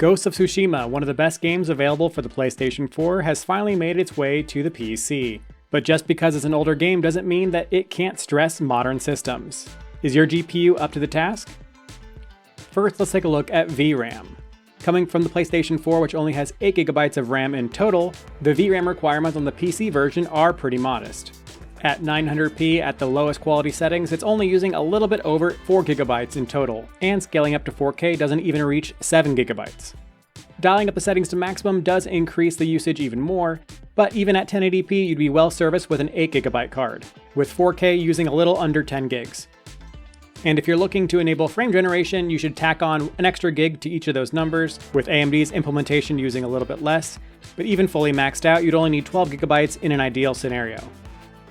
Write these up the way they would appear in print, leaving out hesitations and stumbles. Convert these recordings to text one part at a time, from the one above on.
Ghost of Tsushima, one of the best games available for the PlayStation 4, has finally made its way to the PC. But just because it's an older game doesn't mean that it can't stress modern systems. Is your GPU up to the task? First, let's take a look at VRAM. Coming from the PlayStation 4, which only has 8GB of RAM in total, the VRAM requirements on the PC version are pretty modest. At 900p at the lowest quality settings, it's only using a little bit over 4GB in total, and scaling up to 4K doesn't even reach 7GB. Dialing up the settings to maximum does increase the usage even more, but even at 1080p you'd be well serviced with an 8GB card, with 4K using a little under 10 gigs. And if you're looking to enable frame generation, you should tack on an extra gig to each of those numbers, with AMD's implementation using a little bit less, but even fully maxed out you'd only need 12GB in an ideal scenario.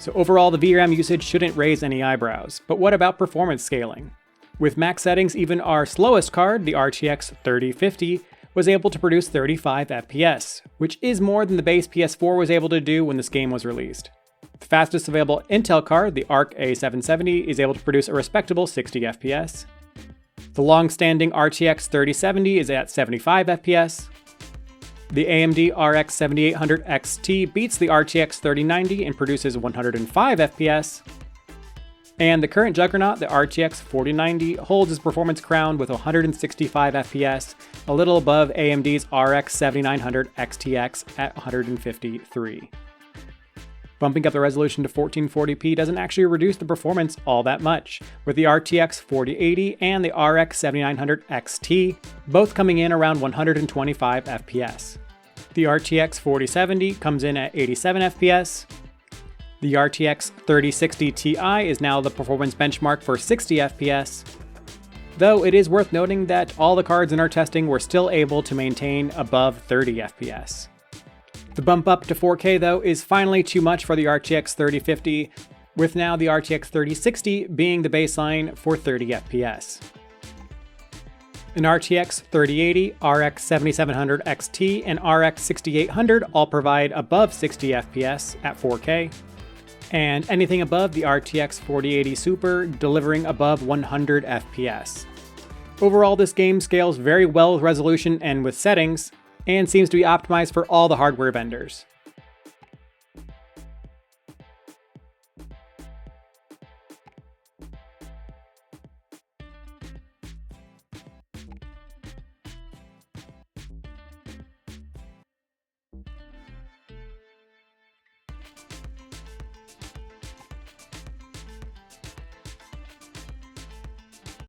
So overall, the VRAM usage shouldn't raise any eyebrows, but what about performance scaling? With max settings, even our slowest card, the RTX 3050, was able to produce 35 FPS, which is more than the base PS4 was able to do when this game was released. The fastest available Intel card, the Arc A770, is able to produce a respectable 60 FPS. The long-standing RTX 3070 is at 75 FPS. The AMD RX 7800 XT beats the RTX 3090 and produces 105 FPS. And the current juggernaut, the RTX 4090, holds its performance crown with 165 FPS, a little above AMD's RX 7900 XTX at 153. Bumping up the resolution to 1440p doesn't actually reduce the performance all that much, with the RTX 4080 and the RX 7900 XT both coming in around 125 FPS. The RTX 4070 comes in at 87 FPS. The RTX 3060 Ti is now the performance benchmark for 60 FPS, though it is worth noting that all the cards in our testing were still able to maintain above 30 FPS. The bump up to 4K though is finally too much for the RTX 3050, with now the RTX 3060 being the baseline for 30 FPS. An RTX 3080, RX 7700 XT, and RX 6800 all provide above 60 FPS at 4K, and anything above the RTX 4080 Super delivering above 100 FPS. Overall, this game scales very well with resolution and with settings, and seems to be optimized for all the hardware vendors.